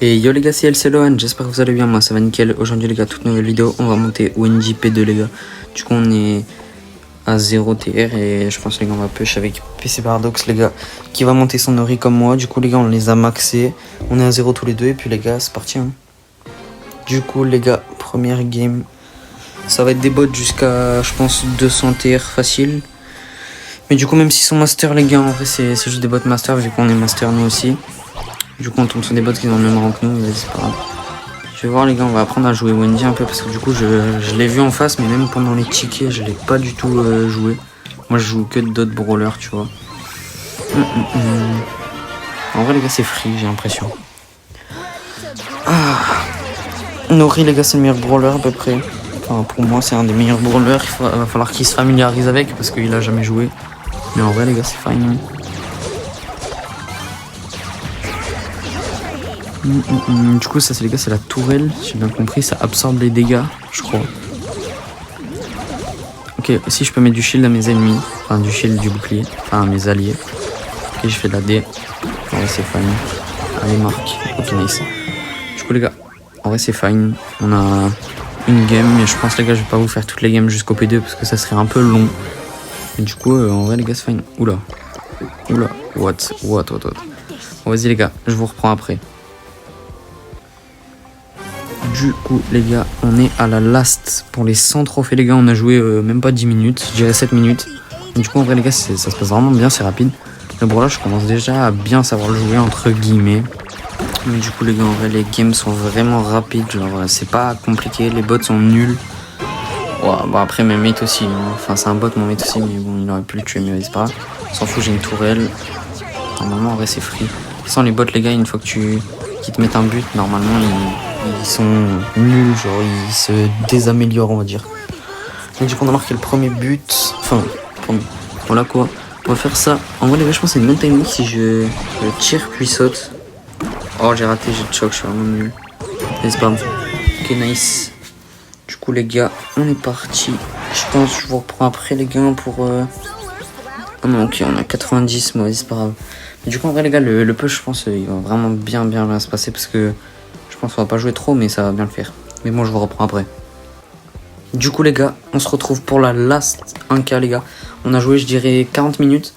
Et yo les gars, c'est LCLON, j'espère que vous allez bien, moi ça va nickel. Aujourd'hui les gars, toute nouvelle vidéo, on va monter ONG P2 les gars. Du coup on est à 0 TR et je pense les gars on va push avec PC Paradox les gars, qui va monter son Ori comme moi. Du coup les gars on les a maxés, on est à 0 tous les deux et puis les gars c'est parti hein. Du coup les gars, première game, ça va être des bots jusqu'à je pense 200 TR facile. Mais du coup même s'ils sont master les gars, en vrai c'est juste des bots master vu qu'on est master nous aussi. Du coup on tombe sur des bots qui ont le même rang que nous, c'est pas grave. Je vais voir les gars, on va apprendre à jouer Wendy un peu parce que du coup je l'ai vu en face mais même pendant les tickets je l'ai pas du tout joué. Moi je joue que d'autres brawlers tu vois. En vrai les gars c'est free j'ai l'impression. Nori les gars c'est le meilleur brawler à peu près. Enfin pour moi c'est un des meilleurs brawlers, il va falloir qu'il se familiarise avec parce qu'il a jamais joué. Mais en vrai les gars c'est fine. Du coup ça c'est les gars, c'est la tourelle, j'ai bien compris, ça absorbe les dégâts je crois. Ok, si je peux mettre du shield à mes ennemis, enfin du shield, du bouclier, enfin à mes alliés. Ok, je fais de la D, en vrai c'est fine. Allez marque, ok nice. Du coup les gars, en vrai c'est fine, on a une game, mais je pense les gars je vais pas vous faire toutes les games jusqu'au P2 parce que ça serait un peu long. Mais du coup en vrai les gars c'est fine. Oula, what. Bon vas-y les gars, je vous reprends après. Du coup les gars, on est à la last pour les 100 trophées les gars, on a joué même pas 10 minutes, je dirais 7 minutes. Du coup en vrai les gars ça se passe vraiment bien, c'est rapide. Le brawler je commence déjà à bien savoir le jouer entre guillemets. Mais du coup les gars en vrai les games sont vraiment rapides, genre c'est pas compliqué, les bots sont nuls. Ouais, bon après mes mates aussi, hein. Enfin c'est un bot mon mate aussi mais bon il aurait pu le tuer mais c'est pas grave. On s'en fout, j'ai une tourelle. Normalement en vrai c'est free. Sans les bots les gars, une fois que qu'ils te mettent un but, normalement ils sont nuls, genre ils se désaméliorent on va dire. Donc du coup on a marqué le premier but, enfin voilà quoi, on va faire ça. En vrai les gars je pense que c'est une bonne technique si je tire puis saute. Oh j'ai raté, j'ai de choc, je suis vraiment nul. Et c'est pas bon. Ok nice. Du coup les gars on est parti. Je pense que je vous reprends après les gars pour... Oh non ok on a 90 moi c'est pas grave. Mais du coup en vrai les gars le push je pense il va vraiment bien se passer parce que je pense qu'on va pas jouer trop mais ça va bien le faire. Mais bon je vous reprends après. Du coup les gars on se retrouve pour la last 1K les gars. On a joué je dirais 40 minutes.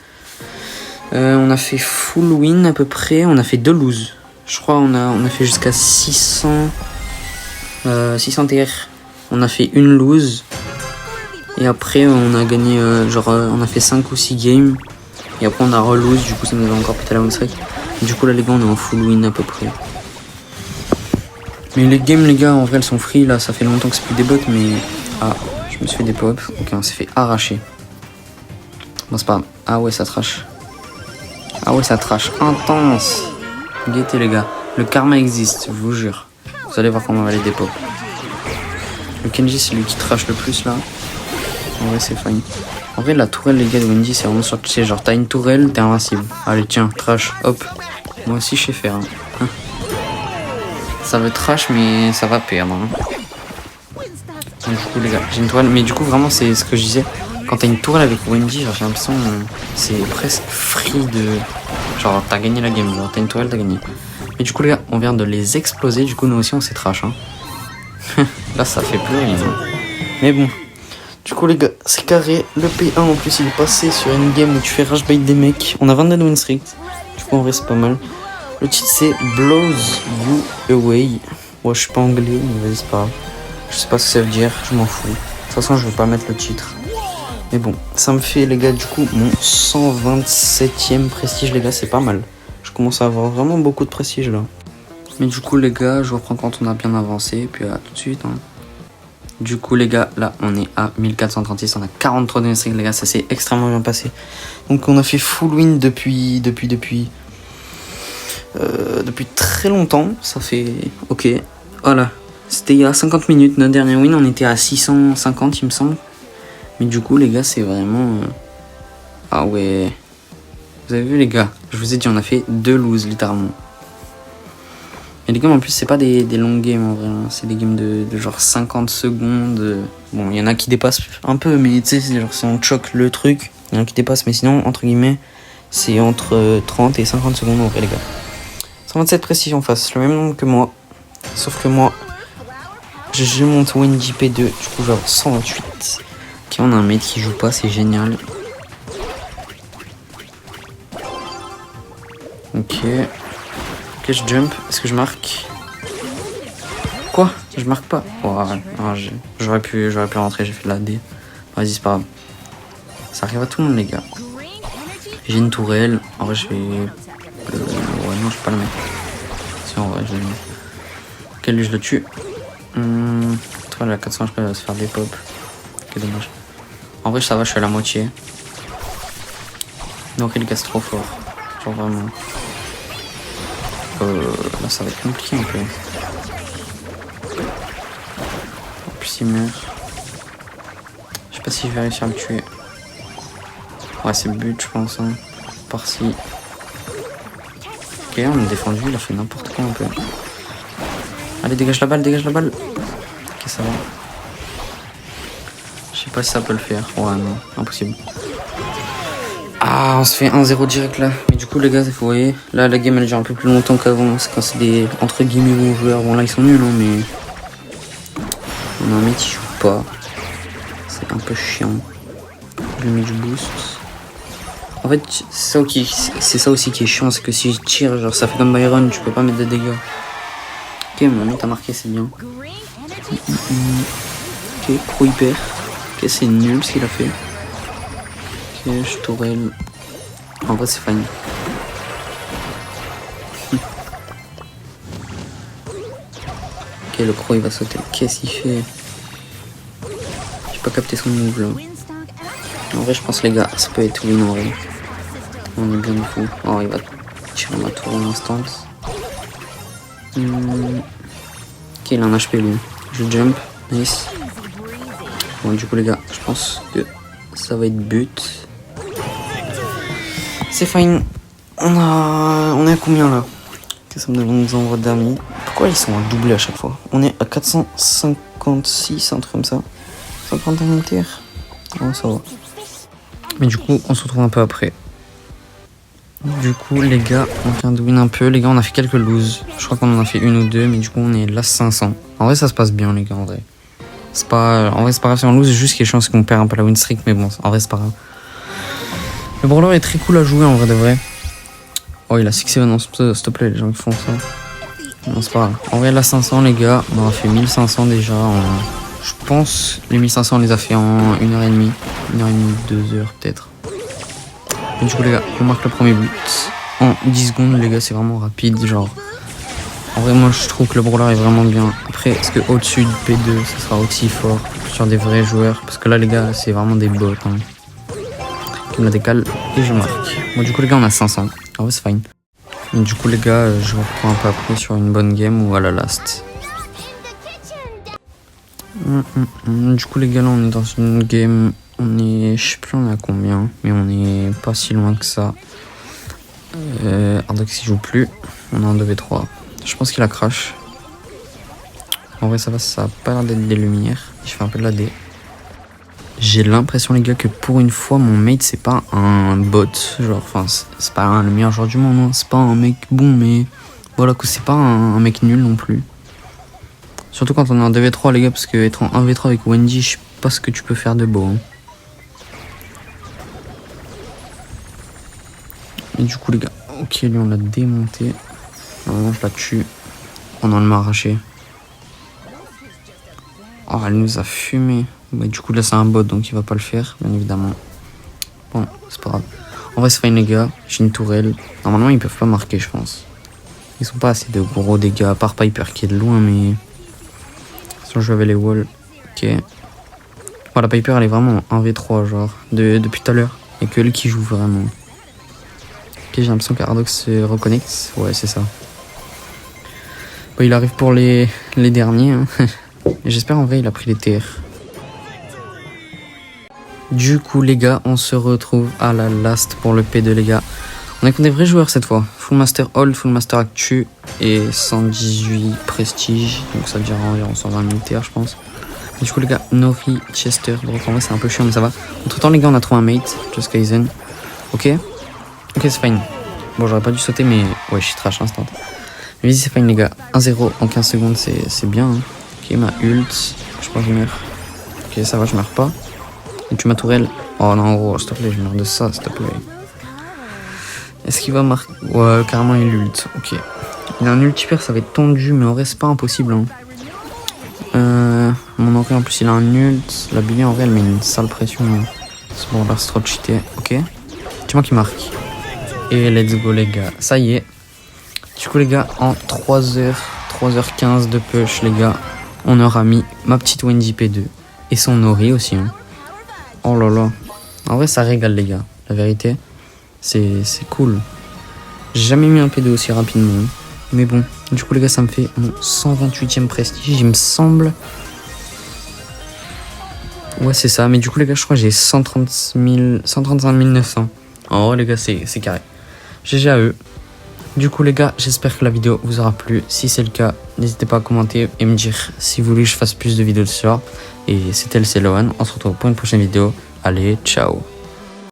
On a fait full win à peu près. On a fait 2 lose. Je crois on a fait jusqu'à 600 TR. On a fait une lose. Et après on a gagné on a fait 5 ou 6 games. Et après on a relose, du coup ça nous a encore pété la win streak. Du coup là les gars on est en full win à peu près. Mais les games les gars en vrai elles sont free là, ça fait longtemps que c'est plus des bots mais... Ah, je me suis fait des pop. Ok on s'est fait arracher. Bon c'est pas... Ah ouais ça trash. Ah ouais ça trash intense. Guettez les gars, le karma existe, je vous jure. Vous allez voir comment on va aller des pop. Le Kenji c'est lui qui trash le plus là. En vrai c'est fine. En vrai la tourelle les gars de Wendy c'est vraiment sur, tu sais genre t'as une tourelle, t'es invincible. Allez tiens, trash, hop. Moi aussi je sais faire. Hein. Ça veut trash mais ça va perdre. Hein. Donc, du coup les gars, j'ai une tourelle. Mais du coup vraiment c'est ce que je disais. Quand t'as une tourelle avec Wendy, genre j'ai l'impression c'est presque free de... Genre t'as gagné la game, genre t'as une tourelle, t'as gagné. Mais du coup les gars, on vient de les exploser, du coup nous aussi on s'est trash. Hein. Là ça fait plus rien. Mais bon. Du coup les gars, c'est carré, le P1 en plus il est passé sur une game où tu fais rage bait des mecs. On a 22 win streak, du coup en vrai c'est pas mal. Le titre c'est Blows You Away. Ouais je suis pas anglais mais vas-y c'est pas grave. Je sais pas ce que ça veut dire, je m'en fous. De toute façon je vais pas mettre le titre. Mais bon, ça me fait les gars du coup mon 127ème prestige les gars, c'est pas mal. Je commence à avoir vraiment beaucoup de prestige là. Mais du coup les gars, je reprends quand on a bien avancé, puis à tout de suite. Hein. Du coup les gars, là on est à 1436, on a 43 de streak les gars, ça s'est extrêmement bien passé. Donc on a fait full win depuis très longtemps, ça fait... Ok, voilà. C'était il y a 50 minutes, notre dernier win, on était à 650 il me semble. Mais du coup les gars c'est vraiment... Ah ouais... Vous avez vu les gars, je vous ai dit on a fait 2 loses littéralement. Et les games en plus c'est pas des longues games en vrai, hein. C'est des games de genre 50 secondes. Bon il y en a qui dépassent un peu mais tu sais c'est genre si on choque le truc, il y en a qui dépassent mais sinon entre guillemets c'est entre 30 et 50 secondes en vrai les gars. 127 prestige en face, le même nombre que moi. Sauf que moi, je monte Wendy P2, du coup je vais avoir 128. Ok, on a un mate qui joue pas, c'est génial. Ok. Ok, je jump. Est-ce que je marque? Quoi? Je marque pas. Ouais, j'aurais pu rentrer, j'ai fait de la D. Vas-y, c'est pas grave. Ça arrive à tout le monde, les gars. J'ai une tourelle. En vrai, je vais. Ouais, non, je vais pas le mettre. Si, en vrai, je vais le mettre. Ok, lui, je le tue. Toi, la 400, je peux se faire des pop. Ok, dommage. En vrai, ça va, je suis à la moitié. Donc, il casse trop fort. Genre, vraiment. Là, ça va être compliqué un peu. En plus, il meurt. Je sais pas si je vais réussir à le tuer. Ouais, c'est le but, je pense. Hein. Par-ci. Ok, on a défendu, il a fait n'importe quoi un peu. Allez, dégage la balle, dégage la balle. Ok, ça va. Je sais pas si ça peut le faire. Ouais, non, impossible. Ah, on se fait 1-0 direct là. Mais du coup, les gars, vous voyez, là, la game elle dure un peu plus longtemps qu'avant. C'est quand c'est des entre guillemets bons joueurs. Bon, là, ils sont nuls, hein, mais. On a un mec qui joue pas. C'est un peu chiant. Je lui mets du boost. En fait, c'est ça aussi qui est chiant, c'est que si je tire, genre ça fait comme Byron, tu peux pas mettre de dégâts. Ok, mon mec a marqué, c'est bien. Ok, pro hyper. Ok, c'est nul ce qu'il a fait. Ok, je tourelle. En vrai, c'est fine. Ok, le pro il va sauter. Qu'est-ce qu'il fait? J'ai pas capté son move là. En vrai, je pense, les gars, ça peut être win en vrai. On est bien du coup. Oh, il va tirer ma tour en instant. Ok, il a un HP lui. Je jump. Nice. Bon, du coup, les gars, je pense que ça va être but. C'est fine. On est à combien là? Que ça me demande des envois d'amis. Pourquoi ils sont à doubler à chaque fois? On est à 456, un truc comme ça. 51 inter. Oh, ça va. Mais du coup, on se retrouve un peu après. Du coup, les gars, on vient de win un peu. Les gars, on a fait quelques loses. Je crois qu'on en a fait une ou deux, mais du coup, on est là 500. En vrai, ça se passe bien, les gars, en vrai. En vrai, c'est pas grave si on lose. Juste qu'il y a chance qu'on perd un peu la win streak, mais bon, en vrai, c'est pas grave. Le brawler est très cool à jouer, en vrai de vrai. Oh, il a 6-7, non, s'il te plaît, les gens qui font ça. Non, c'est pas grave. En vrai, là, 500, les gars, on a fait 1500 déjà. Je pense les 1500, on les a fait en 1h30. 1h30, 2h peut-être. Et du coup, les gars, on marque le premier but en 10 secondes, les gars, c'est vraiment rapide. Genre, en vrai, moi je trouve que le brawler est vraiment bien. Après, est-ce que au-dessus du P2, ça sera aussi fort sur des vrais joueurs? Parce que là, les gars, c'est vraiment des bots. Hein. Qui me la décale et je marque. Bon, du coup, les gars, on a 500. En vrai, c'est fine. Et du coup, les gars, je vous reprends un peu après sur une bonne game ou à la last. Du coup, les gars, là, on est dans une game. On est, je sais plus on est à combien, mais on est pas si loin que ça. Ardox il joue plus, on est en 2v3. Je pense qu'il a crash. En vrai ça va, ça a pas l'air d'être des lumières. Je fais un peu de la D. J'ai l'impression les gars que pour une fois mon mate c'est pas un bot. Genre, enfin c'est pas le meilleur joueur du monde, hein. C'est pas un mec bon, mais voilà que c'est pas un mec nul non plus. Surtout quand on est en 2v3 les gars, parce que être en 1v3 avec Wendy, je sais pas ce que tu peux faire de beau. Hein. Et du coup les gars, ok lui on l'a démonté. Normalement je la tue. On en l'a arraché. Oh elle nous a fumé. Bah, du coup là c'est un bot donc il va pas le faire bien évidemment. Bon c'est pas grave. En vrai c'est fine les gars, j'ai une tourelle. Normalement ils peuvent pas marquer je pense. Ils sont pas assez de gros dégâts à part Piper qui est de loin mais... Si on joue avec les walls. Ok. Voilà Piper elle est vraiment en 1v3 genre depuis tout à l'heure. Et que elle qui joue vraiment. Ok, j'ai l'impression qu'Ardox se reconnecte. Ouais, c'est ça. Bon, il arrive pour les derniers. Hein. J'espère en vrai il a pris les TR. Du coup, les gars, on se retrouve à la last pour le P2, les gars. On est contre des vrais joueurs cette fois. Full Master Hold, Full Master Actu et 118 Prestige. Donc ça veut dire environ 120 000 TR, je pense. Et du coup, les gars, Nori, Chester. Donc en vrai, c'est un peu chiant, mais ça va. Entre temps, les gars, on a trouvé un mate. Just Kaizen. Ok. Ok, c'est fine. Bon, j'aurais pas dû sauter, mais ouais, je suis trash instant. Vas-y, c'est fine, les gars. 1-0 en 15 secondes, c'est bien. Hein. Ok, ma ult. Je crois que je meurs. Ok, ça va, je meurs pas. Et tu m'as tourelle. Oh non, gros, s'il te plaît, je meurs de ça, s'il te plaît. Est-ce qu'il va marquer? Ouais, carrément, il ult. Ok. Il a un ultiper, ça va être tendu, mais en vrai, c'est pas impossible. Hein. Mon Ori, en plus, il a un ult. La Billy, en vrai, elle met une sale pression. Hein. C'est bon, là, c'est trop cheaté. Ok. C'est moi qui marque. Et let's go, les gars. Ça y est. Du coup, les gars, en 3h15 de push, les gars, on aura mis ma petite Wendy P2 et son Ori aussi. Hein. Oh là là. En vrai, ça régale, les gars. La vérité, c'est cool. J'ai jamais mis un P2 aussi rapidement. Hein. Mais bon, du coup, les gars, ça me fait mon 128e prestige, il me semble. Ouais, c'est ça. Mais du coup, les gars, je crois que j'ai 135 900. En vrai, les gars, c'est carré. GG à eux. Du coup, les gars, j'espère que la vidéo vous aura plu. Si c'est le cas, n'hésitez pas à commenter et me dire si vous voulez que je fasse plus de vidéos de ce soir. Et c'était le Celoan. On se retrouve pour une prochaine vidéo. Allez, ciao.